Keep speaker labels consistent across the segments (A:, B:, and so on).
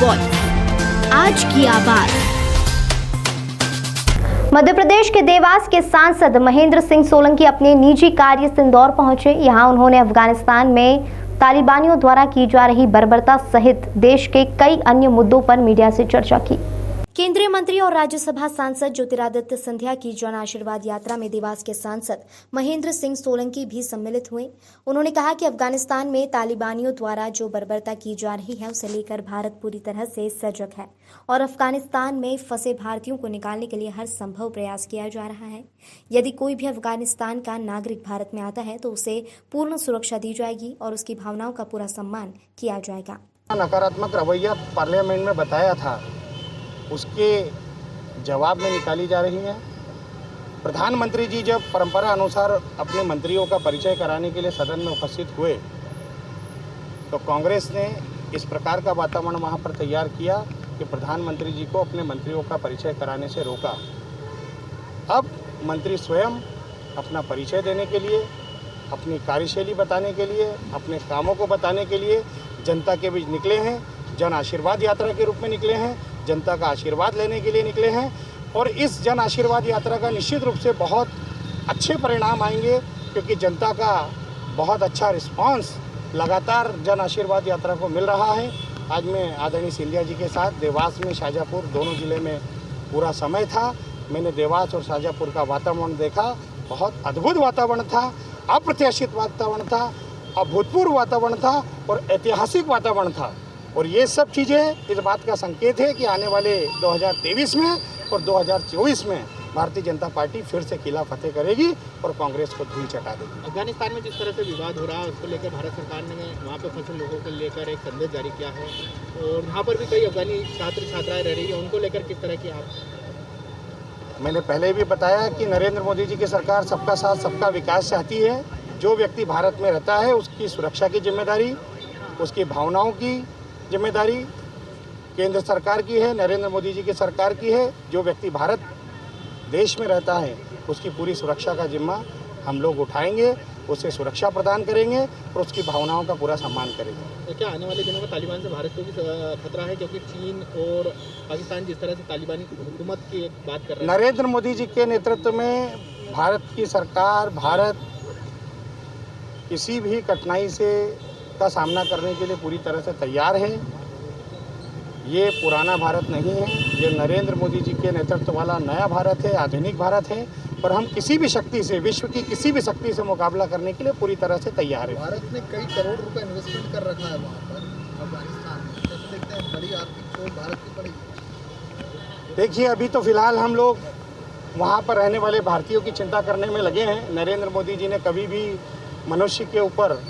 A: Voice, आज की आवाज।
B: मध्य प्रदेश के देवास के सांसद महेंद्र सिंह सोलंकी अपने निजी कार्य से इंदौर पहुंचे। यहां उन्होंने अफगानिस्तान में तालिबानियों द्वारा की जा रही बर्बरता सहित देश के कई अन्य मुद्दों पर मीडिया से चर्चा की। केंद्रीय मंत्री और राज्यसभा सांसद ज्योतिरादित्य सिंधिया की जन आशीर्वाद यात्रा में देवास के सांसद महेंद्र सिंह सोलंकी भी सम्मिलित हुए। उन्होंने कहा कि अफगानिस्तान में तालिबानियों द्वारा जो बर्बरता की जा रही है उसे लेकर भारत पूरी तरह से सजग है और अफगानिस्तान में फंसे भारतीयों को निकालने के लिए हर संभव प्रयास किया जा रहा है। यदि कोई भी अफगानिस्तान का नागरिक भारत में आता है तो उसे पूर्ण सुरक्षा दी जाएगी और उसकी भावनाओं का पूरा सम्मान किया जाएगा।
C: नकारात्मक रवैया पार्लियामेंट में बताया था, उसके जवाब में निकाली जा रही है। प्रधानमंत्री जी जब परंपरा अनुसार अपने मंत्रियों का परिचय कराने के लिए सदन में उपस्थित हुए तो कांग्रेस ने इस प्रकार का वातावरण वहां पर तैयार किया कि प्रधानमंत्री जी को अपने मंत्रियों का परिचय कराने से रोका। अब मंत्री स्वयं अपना परिचय देने के लिए, अपनी कार्यशैली बताने के लिए, अपने कामों को बताने के लिए जनता के बीच निकले हैं। जन आशीर्वाद यात्रा के रूप में निकले हैं, जनता का आशीर्वाद लेने के लिए निकले हैं और इस जन आशीर्वाद यात्रा का निश्चित रूप से बहुत अच्छे परिणाम आएंगे क्योंकि जनता का बहुत अच्छा रिस्पांस लगातार जन आशीर्वाद यात्रा को मिल रहा है। आज मैं आदरणीय सिंधिया जी के साथ देवास में, शाजापुर दोनों ज़िले में पूरा समय था। मैंने देवास और शाजापुर का वातावरण देखा, बहुत अद्भुत वातावरण था, अप्रत्याशित वातावरण था, अभूतपूर्व वातावरण था और ऐतिहासिक वातावरण था। और ये सब चीज़ें इस बात का संकेत है कि आने वाले 2023 में और 2024 में भारतीय जनता पार्टी फिर से किला फतेह करेगी और कांग्रेस को धूल चटा देगी।
D: अफगानिस्तान में जिस तरह से विवाद हो रहा है उसको लेकर भारत सरकार ने वहाँ पे फंसे लोगों को लेकर एक संदेश जारी किया है और यहाँ पर भी कई अफगानी छात्र छात्राएं रह रही है, उनको लेकर किस तरह की आप?
C: मैंने पहले भी बताया कि नरेंद्र मोदी जी की सरकार सबका साथ सबका विकास चाहती है। जो व्यक्ति भारत में रहता है उसकी सुरक्षा की जिम्मेदारी, उसकी भावनाओं की जिम्मेदारी केंद्र सरकार की है, नरेंद्र मोदी जी की सरकार की है। जो व्यक्ति भारत देश में रहता है उसकी पूरी सुरक्षा का जिम्मा हम लोग उठाएंगे, उसे सुरक्षा प्रदान करेंगे और उसकी भावनाओं का पूरा सम्मान करेंगे।
D: क्या आने वाले दिनों में तालिबान से भारत को भी खतरा है, क्योंकि चीन और पाकिस्तान जिस तरह से तालिबानी हुकूमत की बात कर रहे हैं?
C: नरेंद्र मोदी जी के नेतृत्व में भारत की सरकार, भारत किसी भी कठिनाई से का सामना करने के लिए पूरी तरह से तैयार है। ये पुराना भारत नहीं है, ये नरेंद्र मोदी जी के नेतृत्व वाला नया भारत है, आधुनिक भारत है और हम किसी भी शक्ति से, विश्व की किसी भी शक्ति से मुकाबला करने के लिए पूरी तरह से तैयार है।
D: भारत ने कई करोड़ रुपए इन्वेस्टमेंट कर रखा है वहाँ पर अफगानिस्तान में, कैसे देखते हैं? बड़ी आर्थिक चोट भारत की पड़ी।
C: देखिए, अभी तो फिलहाल हम लोग वहाँ पर रहने वाले भारतीयों की चिंता करने में लगे हैं। नरेंद्र मोदी जी ने कभी भी मनुष्य के ऊपर,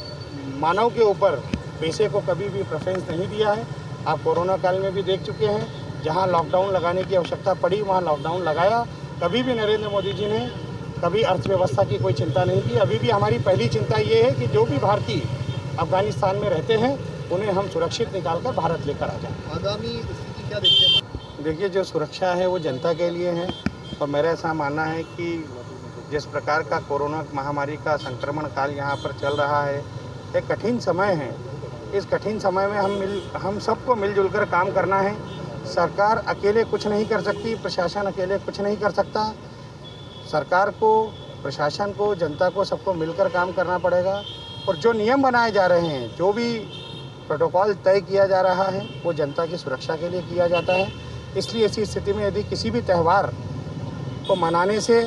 C: मानव के ऊपर पैसे को कभी भी प्रेफरेंस नहीं दिया है। आप कोरोना काल में भी देख चुके हैं, जहां लॉकडाउन लगाने की आवश्यकता पड़ी वहां लॉकडाउन लगाया। कभी भी नरेंद्र मोदी जी ने कभी अर्थव्यवस्था की कोई चिंता नहीं की। अभी भी हमारी पहली चिंता ये है कि जो भी भारतीय अफगानिस्तान में रहते हैं उन्हें हम सुरक्षित निकाल कर भारत लेकर आ जाएँ।
D: आगामी स्थिति क्या देखते हैं?
C: देखिए, जो सुरक्षा है वो जनता के लिए है और मेरा ऐसा मानना है कि जिस प्रकार का कोरोना महामारी का संक्रमण काल यहाँ पर चल रहा है, एक कठिन समय है। इस कठिन समय में हम सबको मिलजुल कर काम करना है। सरकार अकेले कुछ नहीं कर सकती, प्रशासन अकेले कुछ नहीं कर सकता। सरकार को, प्रशासन को, जनता को, सबको मिलकर काम करना पड़ेगा और जो नियम बनाए जा रहे हैं, जो भी प्रोटोकॉल तय किया जा रहा है वो जनता की सुरक्षा के लिए किया जाता है। इसलिए ऐसी स्थिति में यदि किसी भी त्यौहार को मनाने से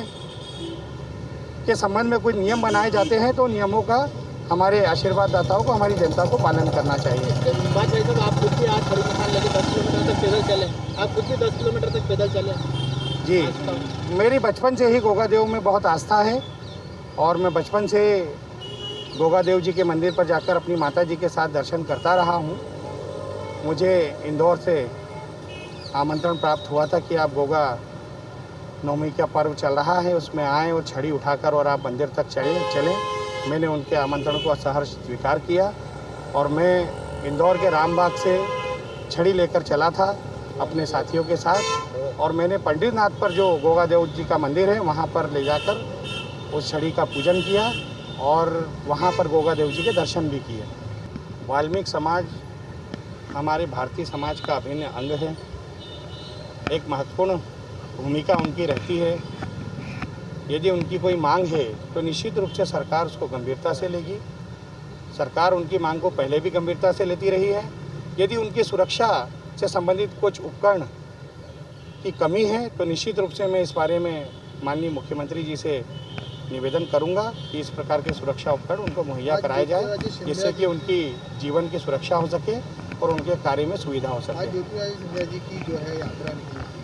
C: के संबंध में कोई नियम बनाए जाते हैं तो नियमों का हमारे आशीर्वाददाताओं को, हमारी जनता को पालन करना चाहिए।
D: बात भाई साहब, आप खुद भी आज खड़ी मिसाल लगे 10 किलोमीटर तक पैदल चले, आप खुद भी 10 किलोमीटर तक पैदल चले?
C: जी, मेरी बचपन से ही गोगा देव में बहुत आस्था है और मैं बचपन से गोगा देव जी के मंदिर पर जाकर अपनी माता जी के साथ दर्शन करता रहा हूँ। मुझे इंदौर से आमंत्रण प्राप्त हुआ था कि आप गोगा नवमी का पर्व चल रहा है उसमें आएँ और छड़ी उठाकर और आप मंदिर तक चलें। मैंने उनके आमंत्रण को सहर्ष स्वीकार किया और मैं इंदौर के रामबाग से छड़ी लेकर चला था अपने साथियों के साथ और मैंने पंडितनाथ पर जो गोगा देव जी का मंदिर है वहाँ पर ले जाकर उस छड़ी का पूजन किया और वहाँ पर गोगा देव जी के दर्शन भी किए। वाल्मीकि समाज हमारे भारतीय समाज का अभिन्न अंग है। एक महत्वपूर्ण भूमिका उनकी रहती है। यदि उनकी कोई मांग है तो निश्चित रूप से सरकार उसको गंभीरता से लेगी। सरकार उनकी मांग को पहले भी गंभीरता से लेती रही है। यदि उनकी सुरक्षा से संबंधित कुछ उपकरण की कमी है तो निश्चित रूप से मैं इस बारे में माननीय मुख्यमंत्री जी से निवेदन करूंगा कि इस प्रकार के सुरक्षा उपकरण उनको मुहैया कराए जाए, जिससे कि उनकी जीवन की सुरक्षा हो सके और उनके कार्य में सुविधा हो सके।
D: आज ज्योतिरादित्य सिंधिया जी की जो है यात्रा निकली